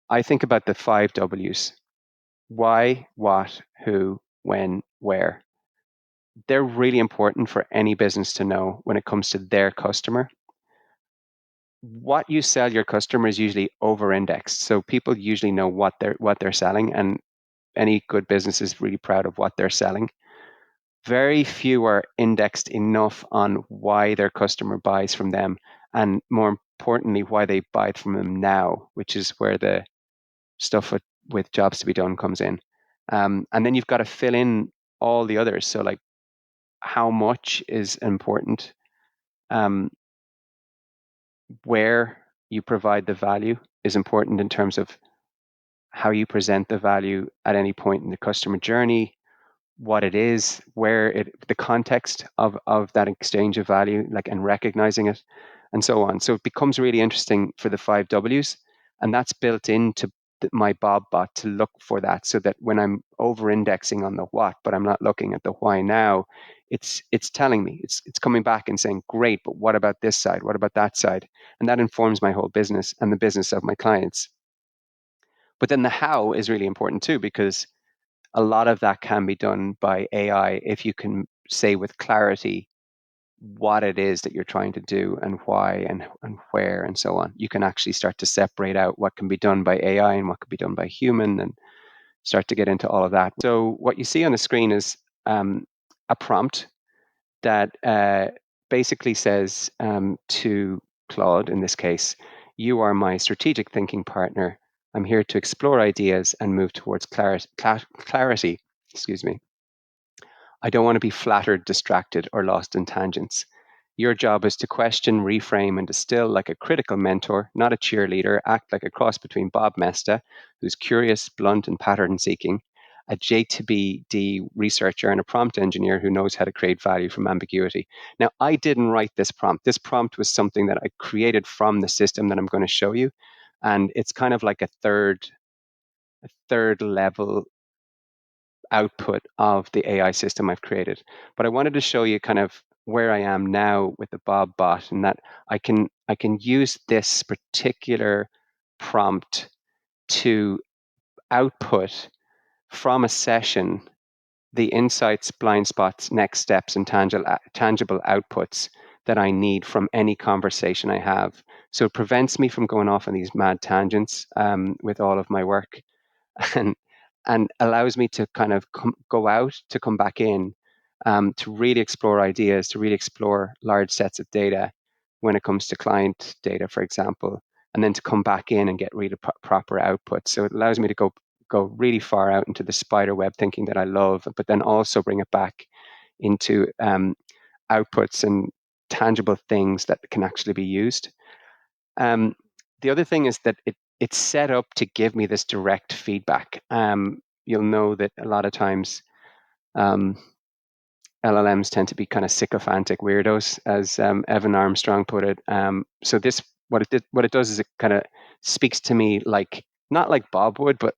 I think about the 5 W's: why, what, who, when, where. They're really important for any business to know when it comes to their customer. What you sell your customer is usually over-indexed, so people usually know what they're selling, and any good business is really proud of what they're selling. Very few are indexed enough on why their customer buys from them, and more importantly, why they buy from them now, which is where the stuff with jobs to be done comes in. And then you've got to fill in all the others. So, like, how much is important, um, where you provide the value is important in terms of how you present the value at any point in the customer journey, what it is, the context of that exchange of value, like, and recognizing it, and so on. So it becomes really interesting for the 5 W's, and that's built into my Bob bot to look for that, so that when I'm over indexing on the what, but I'm not looking at the why now, it's telling me, it's coming back and saying, great, but what about this side? What about that side? And that informs my whole business and the business of my clients. But then the how is really important too, because a lot of that can be done by AI if you can say with clarity what it is that you're trying to do and why and where and so on. You can actually start to separate out what can be done by AI and what can be done by human, and start to get into all of that. So what you see on the screen is a prompt that basically says, to Claude, in this case, you are my strategic thinking partner. I'm here to explore ideas and move towards clarity. Excuse me. I don't want to be flattered, distracted, or lost in tangents. Your job is to question, reframe, and distill like a critical mentor, not a cheerleader. Act like a cross between Bob Moesta, who's curious, blunt, and pattern seeking, a J2BD researcher, and a prompt engineer who knows how to create value from ambiguity. Now, I didn't write this prompt. This prompt was something that I created from the system that I'm going to show you. And it's kind of like a third level output of the AI system I've created. But I wanted to show you kind of where I am now with the Bob bot, and that I can use this particular prompt to output from a session the insights, blind spots, next steps, and tangible outputs that I need from any conversation I have. So it prevents me from going off on these mad tangents with all of my work, and allows me to kind of go out, to come back in, to really explore ideas, to really explore large sets of data when it comes to client data, for example, and then to come back in and get really proper output. So it allows me to go really far out into the spider web thinking that I love, but then also bring it back into outputs and tangible things that can actually be used. Um, the other thing is that it's set up to give me this direct feedback. You'll know that a lot of times um, LLMs tend to be kind of sycophantic weirdos, as Evan Armstrong put it. So this, what it does is it kind of speaks to me like, not like Bob would, but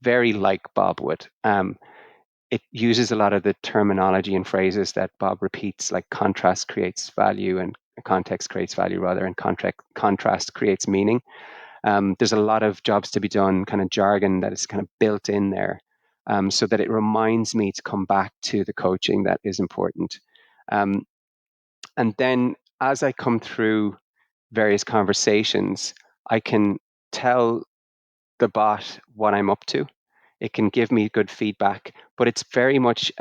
very like Bob would. It uses a lot of the terminology and phrases that Bob repeats, like contrast creates value, and context creates value rather, and contrast creates meaning. There's a lot of jobs to be done, kind of jargon that is kind of built in there, so that it reminds me to come back to the coaching that is important. Um, and then as I come through various conversations, I can tell the bot what I'm up to. It can give me good feedback, but it's very much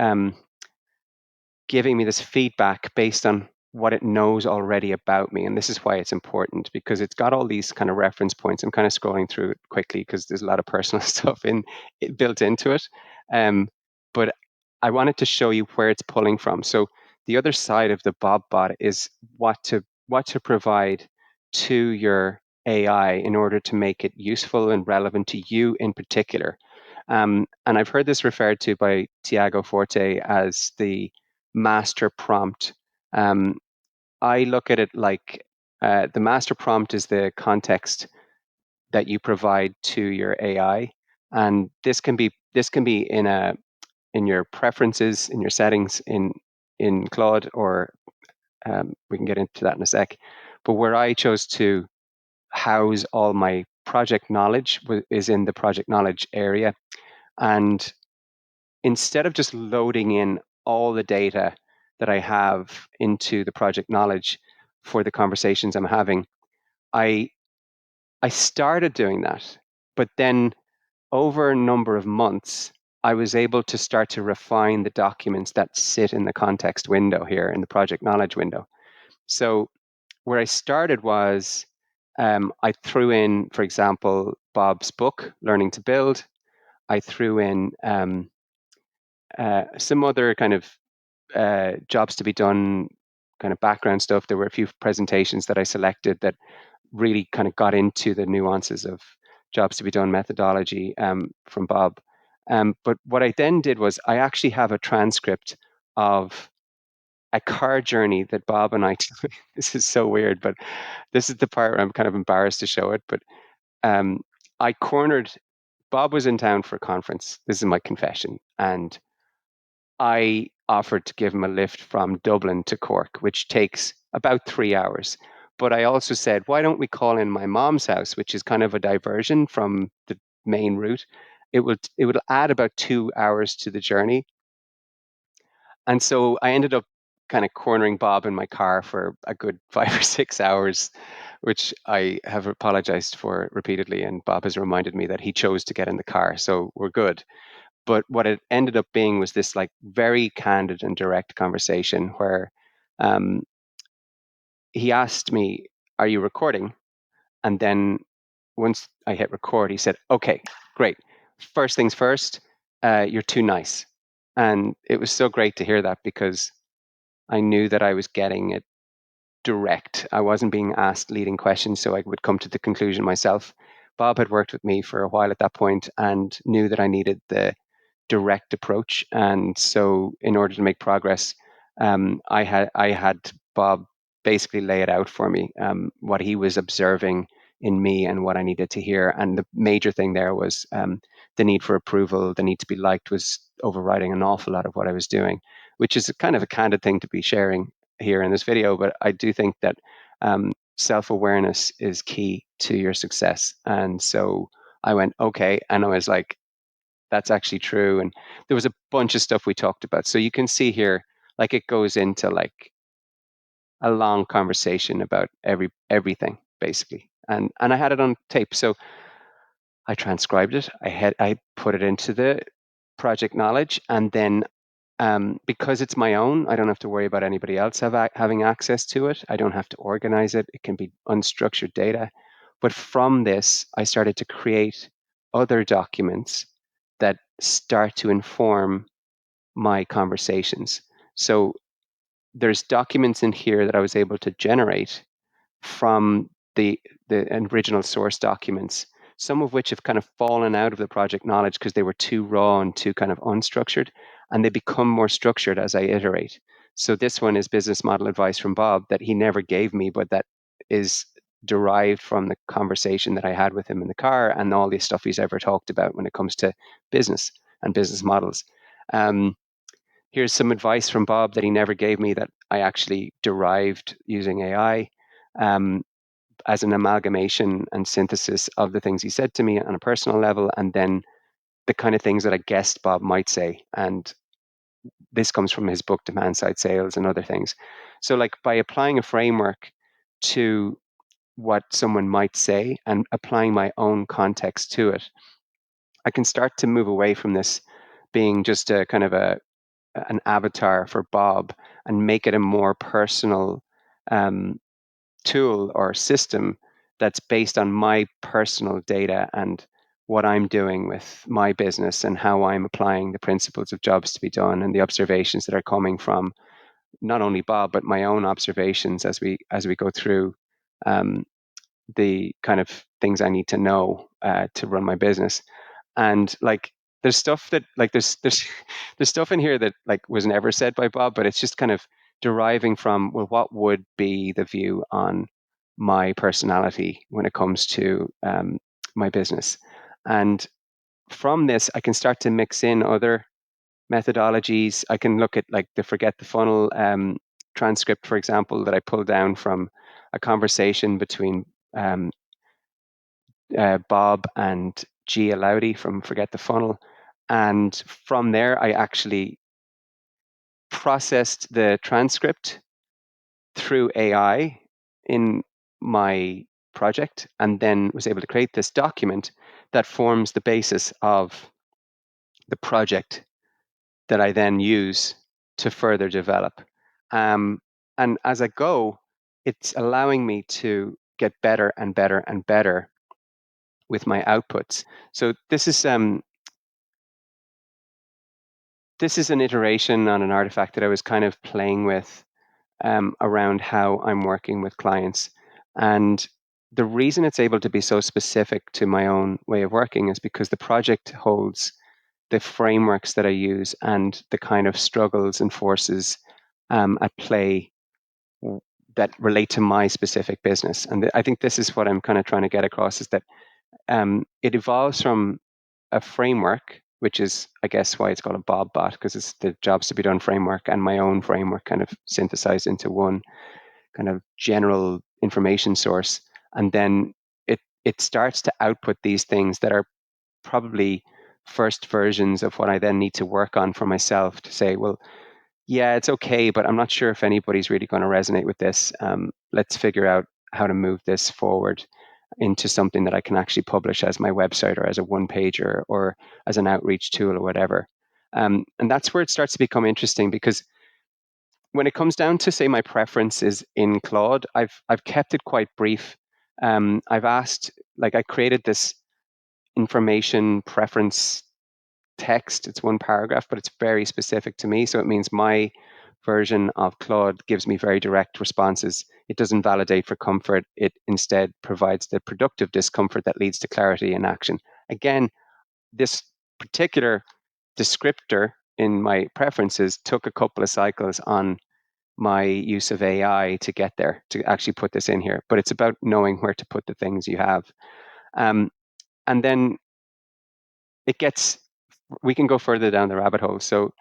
giving me this feedback based on what it knows already about me. And this is why it's important, because it's got all these kind of reference points. I'm kind of scrolling through it quickly because there's a lot of personal stuff built into it. But I wanted to show you where it's pulling from. So the other side of the Bob bot is what to provide to your AI in order to make it useful and relevant to you in particular. And I've heard this referred to by Tiago Forte as the master prompt. Um, I look at it like the master prompt is the context that you provide to your AI, and this can be in your preferences, in your settings in Claude, or we can get into that in a sec. But where I chose to house all my project knowledge is in the project knowledge area. And instead of just loading in all the data that I have into the project knowledge for the conversations I'm having, I I started doing that, but then over a number of months, I was able to start to refine the documents that sit in the context window here in the project knowledge window. So where I started was I threw in, for example, Bob's book, Learning to Build. I threw in some other kind of jobs to be done, kind of background stuff. There were a few presentations that I selected that really kind of got into the nuances of jobs to be done methodology from Bob. But what I then did was I actually have a transcript of a car journey that Bob and I took. This is so weird, but this is the part where I'm kind of embarrassed to show it. But um, I cornered, Bob was in town for a conference. This is my confession. And I offered to give him a lift from Dublin to Cork, which takes about 3 hours. But I also said, why don't we call in my mom's house, which is kind of a diversion from the main route? It would add about 2 hours to the journey. And so I ended up kind of cornering Bob in my car for a good 5 or 6 hours, which I have apologized for repeatedly. And Bob has reminded me that he chose to get in the car. So we're good. But what it ended up being was this like very candid and direct conversation where um, he asked me, "Are you recording?" And then once I hit record, he said, "Okay, great. First things first, you're too nice." And it was so great to hear that because I knew that I was getting it direct. I wasn't being asked leading questions, so I would come to the conclusion myself. Bob had worked with me for a while at that point and knew that I needed the direct approach. And so, in order to make progress, I had Bob basically lay it out for me, what he was observing in me and what I needed to hear. And the major thing there was the need for approval, the need to be liked was overriding an awful lot of what I was doing, which is kind of a candid thing to be sharing here in this video. But I do think that self awareness is key to your success. And so I went, okay. And I was like, that's actually true. And there was a bunch of stuff we talked about. So you can see here, like it goes into like a long conversation about everything basically. And I had it on tape. So I transcribed it. I put it into the project knowledge, and then because it's my own, I don't have to worry about anybody else having access to it. I don't have to organize it. It can be unstructured data. But from this, I started to create other documents that start to inform my conversations. So there's documents in here that I was able to generate from the the original source documents, some of which have kind of fallen out of the project knowledge because they were too raw and too kind of unstructured, and they become more structured as I iterate. So this one is business model advice from Bob that he never gave me, but that is derived from the conversation that I had with him in the car and all the stuff he's ever talked about when it comes to business and business models. Um, Here's some advice from Bob that he never gave me that I actually derived using AI. As an amalgamation and synthesis of the things he said to me on a personal level, and then the kind of things that I guessed Bob might say. And this comes from his book, Demand Side Sales, and other things. So, like by applying a framework to what someone might say and applying my own context to it, I can start to move away from this being just a kind of an avatar for Bob and make it a more personal um, tool or system that's based on my personal data and what I'm doing with my business and how I'm applying the principles of jobs to be done and the observations that are coming from not only Bob but my own observations as we go through um, the kind of things I need to know to run my business. And like there's stuff that like there's there's stuff in here that like was never said by Bob, but it's just kind of deriving from, well, what would be the view on my personality when it comes to my business. And from this I can start to mix in other methodologies. I can look at like the forget the funnel transcript, for example, that I pulled down from a conversation between um, Bob and Gia Lowdy from Forget the Funnel. And from there, I actually processed the transcript through AI in my project and then was able to create this document that forms the basis of the project that I then use to further develop. Um, and as I go, it's allowing me to get better and better and better with my outputs. So this is an iteration on an artifact that I was kind of playing with around how I'm working with clients. And the reason it's able to be so specific to my own way of working is because the project holds the frameworks that I use and the kind of struggles and forces at play that relate to my specific business. And I think this is what I'm kind of trying to get across is that it evolves from a framework, which is, I guess, why it's called a Bob bot, because it's the jobs to be done framework and my own framework kind of synthesized into one kind of general information source. And then it starts to output these things that are probably first versions of what I then need to work on for myself to say, well, yeah, it's okay, but I'm not sure if anybody's really going to resonate with this. Let's figure out how to move this forward into something that I can actually publish as my website or as a one pager or as an outreach tool or whatever. And that's where it starts to become interesting because when it comes down to say my preference is in Claude, I've kept it quite brief. I've asked, like I created this information preference text. It's one paragraph, but it's very specific to me. So it means my version of Claude gives me very direct responses. It doesn't validate for comfort. It instead provides the productive discomfort that leads to clarity and action. Again, this particular descriptor in my preferences took a couple of cycles on my use of AI to get there, to actually put this in here. But it's about knowing where to put the things you have. Um, and then it gets, we can go further down the rabbit hole. So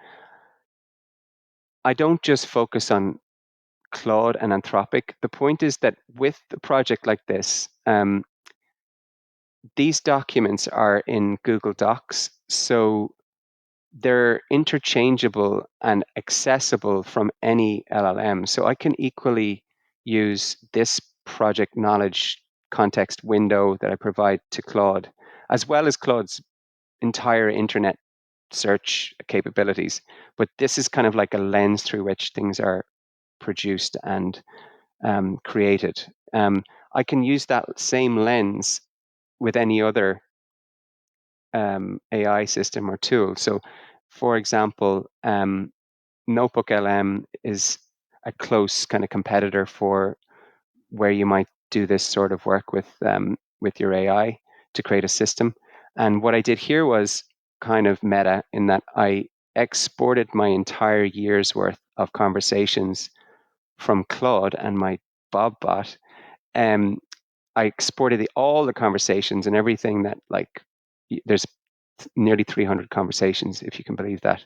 I don't just focus on Claude and Anthropic. The point is that with a project like this, these documents are in Google Docs. So they're interchangeable and accessible from any LLM. So I can equally use this project knowledge context window that I provide to Claude, as well as Claude's entire internet search capabilities. But this is kind of like a lens through which things are produced and created. I can use that same lens with any other AI system or tool. So, for example, Notebook LM is a close kind of competitor for where you might do this sort of work with your AI to create a system. And what I did here was kind of meta in that I exported my entire year's worth of conversations from Claude and my Bob bot. Um, I exported all the conversations and everything that like there's nearly 300 conversations, if you can believe that,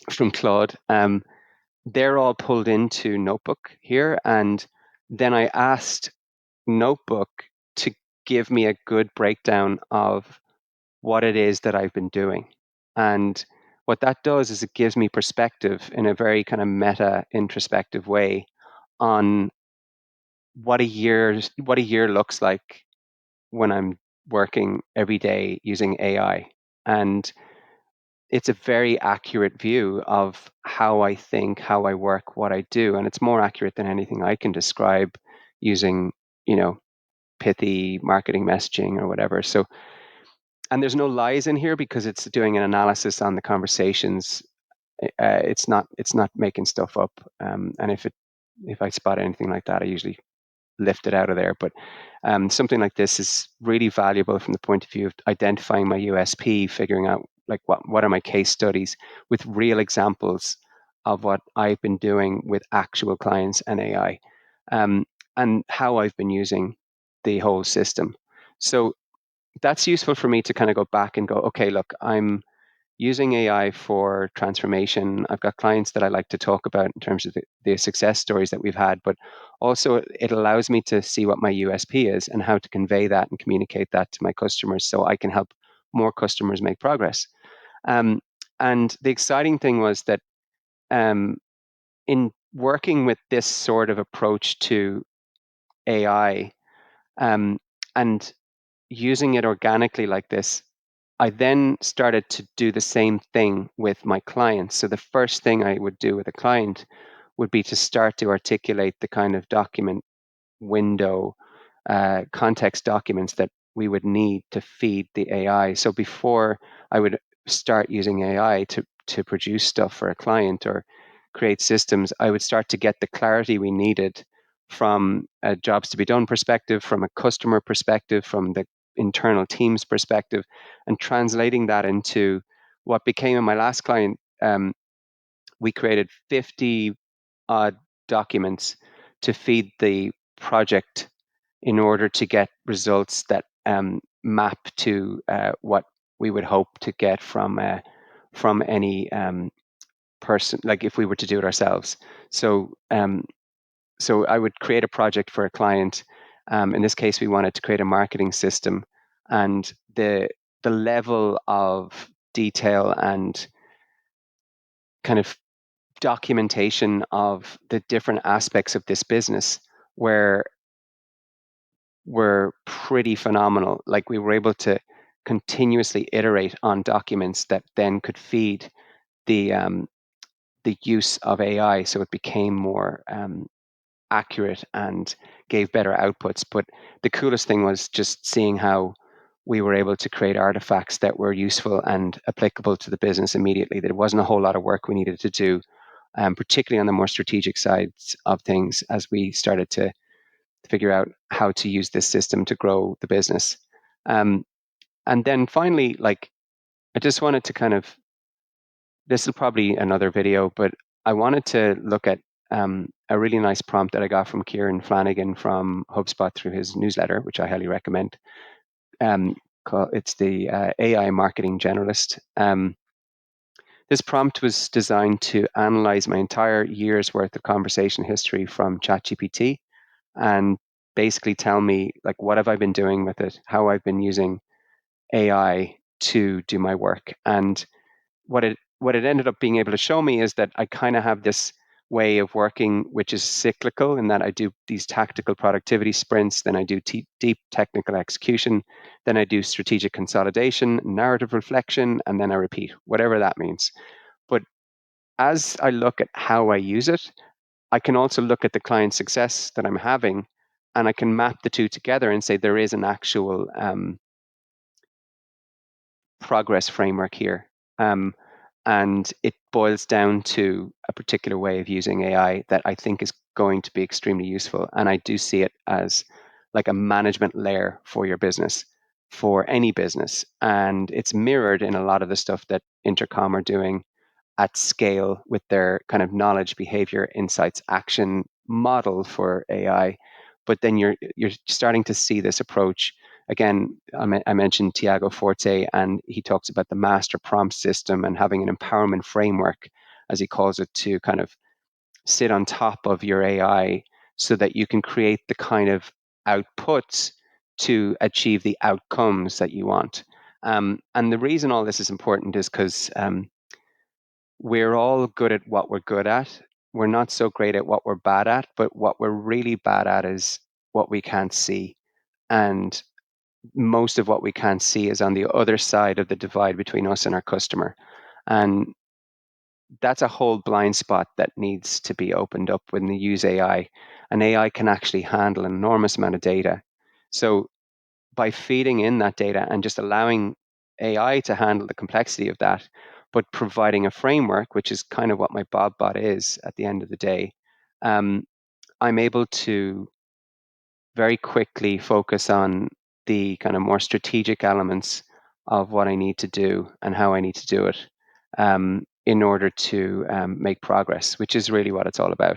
from Claude. They're all pulled into Notebook here, and then I asked Notebook to give me a good breakdown of what it is that I've been doing. And what that does is it gives me perspective in a very kind of meta introspective way on what a year looks like when I'm working every day using AI. And it's a very accurate view of how I think, how I work, what I do. And it's more accurate than anything I can describe using, you know, pithy marketing messaging or whatever. So, and there's no lies in here because it's doing an analysis on the conversations. It's not making stuff up. And if I spot anything like that, I usually lift it out of there. But something like this is really valuable from the point of view of identifying my USP, figuring out like what are my case studies with real examples of what I've been doing with actual clients and AI, and how I've been using the whole system. So that's useful for me to kind of go back and go, okay, look, I'm using AI for transformation. I've got clients that I like to talk about in terms of the success stories that we've had, but also it allows me to see what my USP is and how to convey that and communicate that to my customers so I can help more customers make progress. Um, and the exciting thing was that um, in working with this sort of approach to AI, um, and using it organically like this, I then started to do the same thing with my clients. So the first thing I would do with a client would be to start to articulate the kind of document window, context documents that we would need to feed the AI. So before I would start using AI to produce stuff for a client or create systems, I would start to get the clarity we needed from a jobs to be done perspective, from a customer perspective, from the internal team's perspective, and translating that into what became in my last client. We created 50 odd documents to feed the project in order to get results that map to what we would hope to get from any person, like if we were to do it ourselves. So so I would create a project for a client. In this case, we wanted to create a marketing system, and the level of detail and kind of documentation of the different aspects of this business were were pretty phenomenal. Like we were able to continuously iterate on documents that then could feed the the use of AI, so it became more accurate and gave better outputs. But the coolest thing was just seeing how we were able to create artifacts that were useful and applicable to the business immediately. There wasn't a whole lot of work we needed to do, particularly on the more strategic sides of things, as we started to figure out how to use this system to grow the business. Um, and then finally, like I just wanted to kind of, this is probably another video, but I wanted to look at a really nice prompt that I got from Kieran Flanagan from HubSpot through his newsletter, which I highly recommend. Um, it's the AI Marketing Generalist. This prompt was designed to analyze my entire year's worth of conversation history from ChatGPT and basically tell me like what have I been doing with it, how I've been using AI to do my work. And what it ended up being able to show me is that I kind of have this way of working which is cyclical in that I do these tactical productivity sprints, then I do deep technical execution, then I do strategic consolidation, narrative reflection, and then I repeat, whatever that means. But as I look at how I use it, I can also look at the client success that I'm having, and I can map the two together and say there is an actual progress framework here. Um, and it boils down to a particular way of using AI that I think is going to be extremely useful. And I do see it as like a management layer for your business, for any business. And it's mirrored in a lot of the stuff that Intercom are doing at scale with their kind of knowledge, behavior, insights, action model for AI. But then you're starting to see this approach again. I mentioned Tiago Forte, and he talks about the master prompt system and having an empowerment framework, as he calls it, to kind of sit on top of your AI so that you can create the kind of outputs to achieve the outcomes that you want. And the reason all this is important is because we're all good at what we're good at. We're not so great at what we're bad at, but what we're really bad at is what we can't see. And most of what we can't see is on the other side of the divide between us and our customer. And that's a whole blind spot that needs to be opened up when they use AI. And AI can actually handle an enormous amount of data. So by feeding in that data and just allowing AI to handle the complexity of that, but providing a framework, which is kind of what my Bob bot is at the end of the day, um, I'm able to very quickly focus on the kind of more strategic elements of what I need to do and how I need to do it in order to make progress, which is really what it's all about.